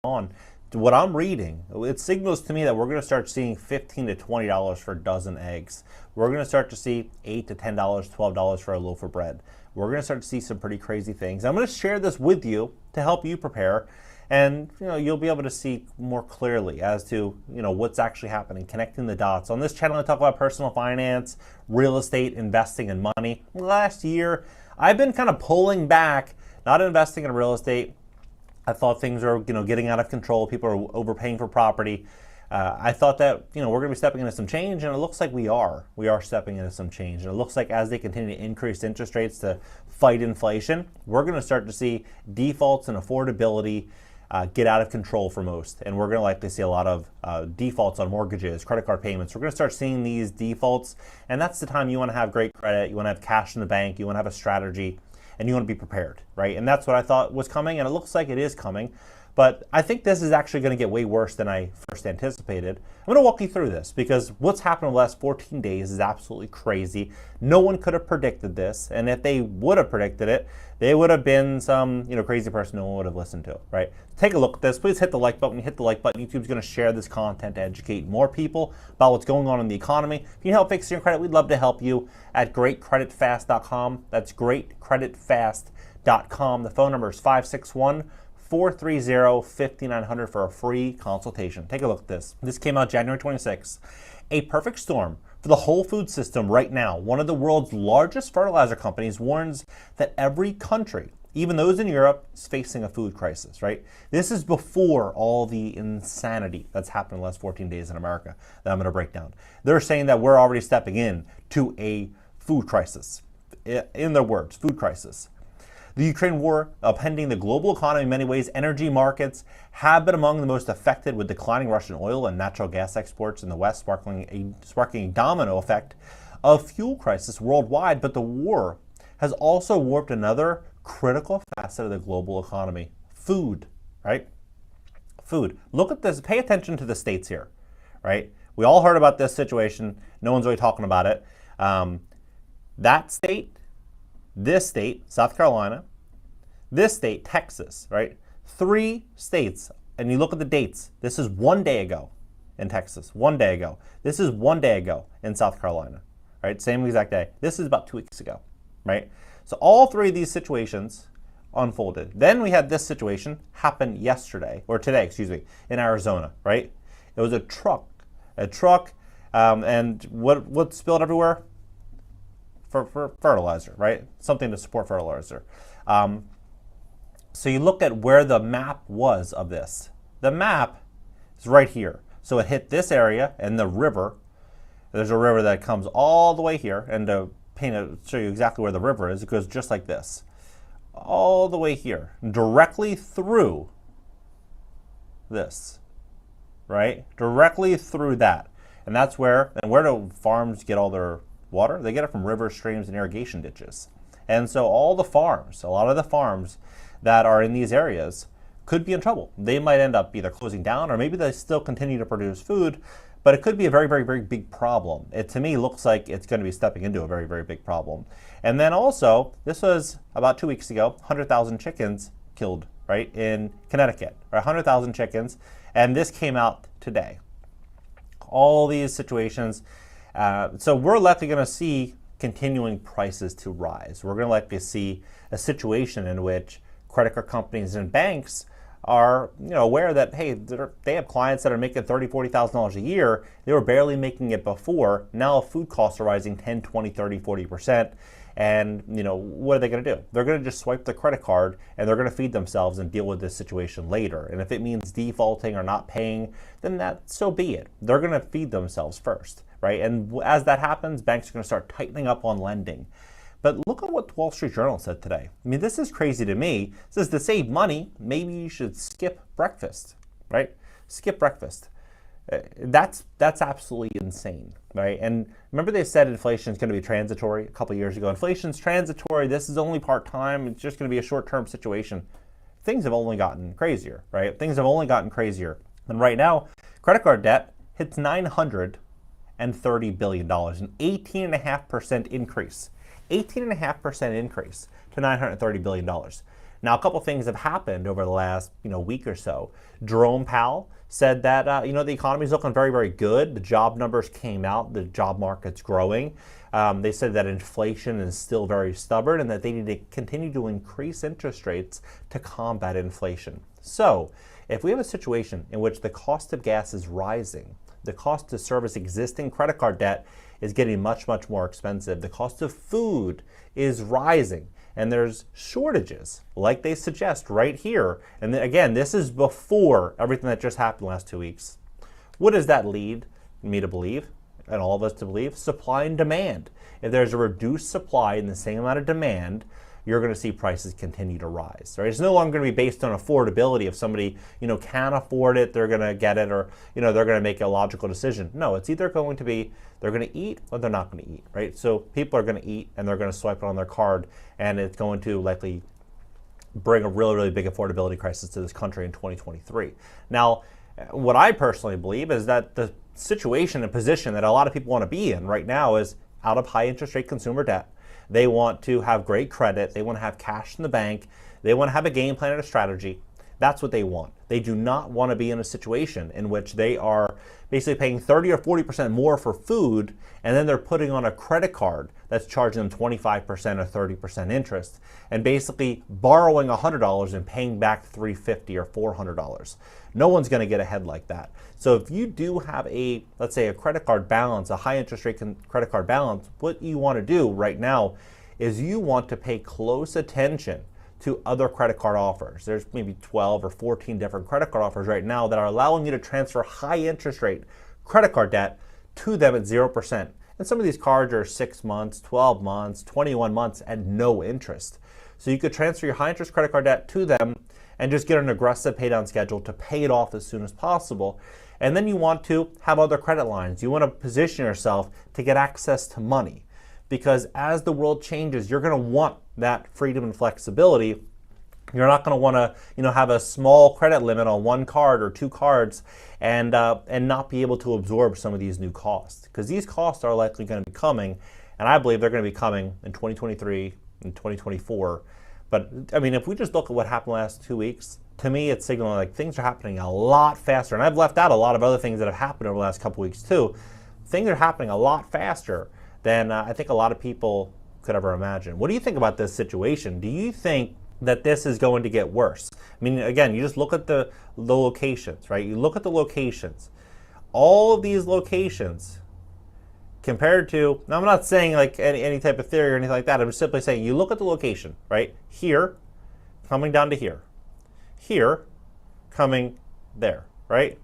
on, what I'm reading, it signals to me that we're going to start seeing $15 to $20 for a dozen eggs. We're going to start to see $8 to $10, $12 for a loaf of bread. We're going to start to see some pretty crazy things. I'm going to share this with you to help you prepare, and you'll be able to see more clearly as to what's actually happening, connecting the dots. On this channel, I talk about personal finance, real estate, investing, and money. Last year, I've been kind of pulling back, not investing in real estate. I thought things were getting out of control. People are overpaying for property. I thought that we're going to be stepping into some change, and it looks like we are. We are stepping into some change, and it looks like as they continue to increase interest rates to fight inflation, we're going to start to see defaults and affordability get out of control for most, and we're going to likely see a lot of defaults on mortgages, credit card payments. We're going to start seeing these defaults, and that's the time you want to have great credit. You want to have cash in the bank. You want to have a strategy. And you want to be prepared, right? And that's what I thought was coming, and it looks like it is coming. But I think this is actually going to get way worse than I first anticipated. I'm going to walk you through this because what's happened in the last 14 days is absolutely crazy. No one could have predicted this, and if they would have predicted it, they would have been some crazy person no one would have listened to, right? Take a look at this. Please hit the like button. Hit the like button. YouTube's going to share this content to educate more people about what's going on in the economy. If you can help fix your credit, we'd love to help you at greatcreditfast.com. That's greatcreditfast.com. The phone number is 561-430-5900 for a free consultation. Take a look at this. This came out January 26th. A perfect storm for the whole food system right now. One of the world's largest fertilizer companies warns that every country, even those in Europe, is facing a food crisis, right? This is before all the insanity that's happened in the last 14 days in America that I'm going to break down. They're saying that we're already stepping in to a food crisis. In their words, food crisis. The Ukraine war upending the global economy in many ways. Energy markets have been among the most affected, with declining Russian oil and natural gas exports in the West sparking a domino effect of fuel crisis worldwide. But the war has also warped another critical facet of the global economy: food, right? Food. Look at this. Pay attention to the states here, right? We all heard about this situation. No one's really talking about it. That state, this state, South Carolina, this state, Texas, right? 3 states, and you look at the dates. This is 1 day ago in Texas, 1 day ago. This is 1 day ago in South Carolina, right? Same exact day. This is about 2 weeks ago, right? So all 3 of these situations unfolded. Then we had this situation happen yesterday, or today, excuse me, in Arizona, right? It was a truck, and what spilled everywhere? For fertilizer, right? Something to support fertilizer. So you look at where the map was of this. The map is right here. So it hit this area and the river. There's a river that comes all the way here, and to show you exactly where the river is, it goes just like this, all the way here, directly through this, right? Directly through that. And that's where do farms get all their water? They get it from rivers, streams, and irrigation ditches. And so all the farms, a lot of the farms that are in these areas could be in trouble. They might end up either closing down, or maybe they still continue to produce food, but it could be a very, very, very big problem. It, to me, looks like it's going to be stepping into a very, very big problem. And then also, this was about 2 weeks ago, 100,000 chickens killed, right, in Connecticut, right, 100,000 chickens, and this came out today. All these situations. So we're likely going to see continuing prices to rise. We're going to likely see a situation in which credit card companies and banks are aware that, hey, they have clients that are making $30,000, $40,000 a year. They were barely making it before. Now food costs are rising 10, 20, 30, 40%. And what are they going to do? They're going to just swipe the credit card, and they're going to feed themselves and deal with this situation later. And if it means defaulting or not paying, then so be it. They're going to feed themselves first, right? And as that happens, banks are going to start tightening up on lending. But look at what the Wall Street Journal said today. I mean, this is crazy to me. It says to save money, maybe you should skip breakfast, right? Skip breakfast. That's absolutely insane, right? And remember they said inflation is going to be transitory a couple of years ago. Inflation's transitory. This is only part-time. It's just going to be a short-term situation. Things have only gotten crazier, right? Things have only gotten crazier. And right now, credit card debt hits $930 billion, an 18.5% increase. 18.5% increase to $930 billion. Now, a couple things have happened over the last week or so. Jerome Powell said that the economy is looking very, very good. The job numbers came out. The job market's growing. They said that inflation is still very stubborn and that they need to continue to increase interest rates to combat inflation. So, if we have a situation in which the cost of gas is rising, the cost to service existing credit card debt is getting much, much more expensive, the cost of food is rising, and there's shortages, like they suggest right here. And again, this is before everything that just happened the last 2 weeks. What does that lead me to believe, and all of us to believe? Supply and demand. If there's a reduced supply and the same amount of demand, you're going to see prices continue to rise. Right? It's no longer going to be based on affordability. If somebody can afford it, they're going to get it, or they're going to make a logical decision. No, it's either going to be they're going to eat or they're not going to eat. Right? So people are going to eat and they're going to swipe it on their card, and it's going to likely bring a really, really big affordability crisis to this country in 2023. Now, what I personally believe is that the situation and position that a lot of people want to be in right now is out of high interest rate consumer debt. They want to have great credit. They want to have cash in the bank. They want to have a game plan and a strategy. That's what they want. They do not want to be in a situation in which they are basically paying 30 or 40% more for food, and then they're putting on a credit card that's charging them 25% or 30% interest, and basically borrowing $100 and paying back $350 or $400. No one's going to get ahead like that. So if you do have let's say a credit card balance, a high interest rate credit card balance, what you want to do right now is you want to pay close attention to other credit card offers. There's maybe 12 or 14 different credit card offers right now that are allowing you to transfer high interest rate credit card debt to them at 0%. And some of these cards are 6 months, 12 months, 21 months at no interest. So you could transfer your high interest credit card debt to them and just get an aggressive pay down schedule to pay it off as soon as possible. And then you want to have other credit lines. You want to position yourself to get access to money, because as the world changes, you're going to want that freedom and flexibility. You're not going to want to, have a small credit limit on one card or two cards and not be able to absorb some of these new costs, because these costs are likely going to be coming, and I believe they're going to be coming in 2023 and 2024. But I mean, if we just look at what happened the last 2 weeks, to me, it's signaling like things are happening a lot faster. And I've left out a lot of other things that have happened over the last couple weeks too. Things are happening a lot faster than I think a lot of people could ever imagine. What do you think about this situation? Do you think that this is going to get worse? I mean, again, you just look at the locations, right? You look at the locations. All of these locations compared to, now I'm not saying like any type of theory or anything like that. I'm just simply saying you look at the location, right? Here, coming down to here. Here, coming there, right?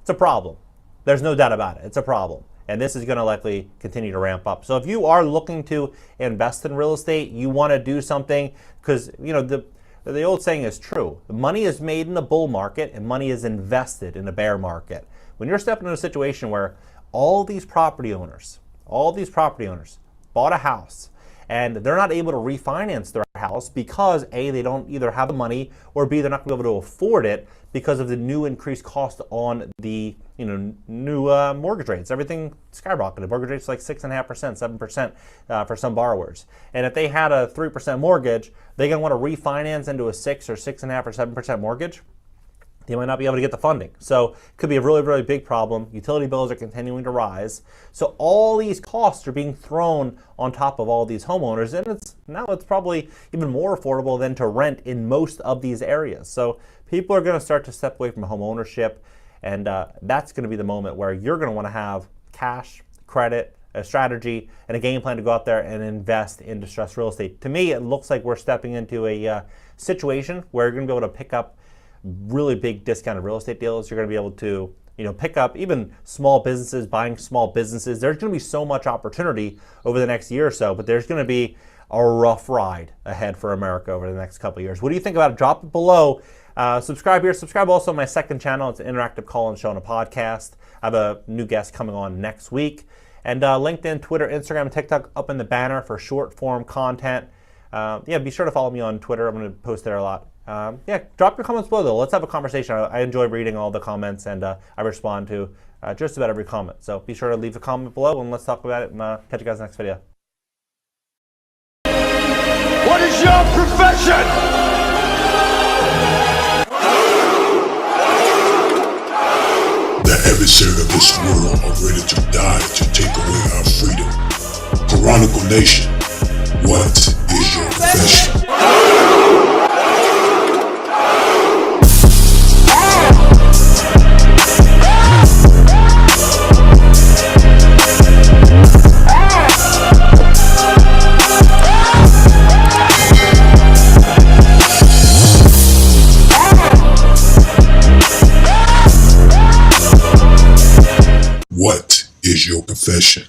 It's a problem. There's no doubt about it. It's a problem. And this is going to likely continue to ramp up. So if you are looking to invest in real estate, you want to do something, because the old saying is true. Money is made in a bull market and money is invested in a bear market. When you're stepping into a situation where all these property owners bought a house and they're not able to refinance their house because A, they don't either have the money, or B, they're not going to be able to afford it because of the new increased cost on the new mortgage rates. Everything skyrocketed. Mortgage rates like 6.5%, 7% for some borrowers. And if they had a 3% mortgage, they're going to want to refinance into a 6 or 6.5 or 7% mortgage. They might not be able to get the funding. So it could be a really, really big problem. Utility bills are continuing to rise. So all these costs are being thrown on top of all these homeowners, and now it's probably even more affordable than to rent in most of these areas. So people are going to start to step away from home ownership, and that's going to be the moment where you're going to want to have cash, credit, a strategy, and a game plan to go out there and invest in distressed real estate. To me, it looks like we're stepping into a situation where you're going to be able to pick up really big discounted real estate deals. You're going to be able to pick up even small businesses, buying small businesses. There's going to be so much opportunity over the next year or so, but there's going to be a rough ride ahead for America over the next couple of years. What do you think about it? Drop it below. Subscribe here. Subscribe also to my second channel. It's an interactive call-in show and a podcast. I have a new guest coming on next week. And LinkedIn, Twitter, Instagram, and TikTok up in the banner for short form content. Be sure to follow me on Twitter. I'm going to post there a lot. Drop your comments below though. Let's have a conversation. I enjoy reading all the comments, and I respond to just about every comment. So be sure to leave a comment below and let's talk about it, and catch you guys in the next video. is your profession? The adversary of this world are ready to die to take away our freedom. Chronicle Nation, what is your profession? What is your profession?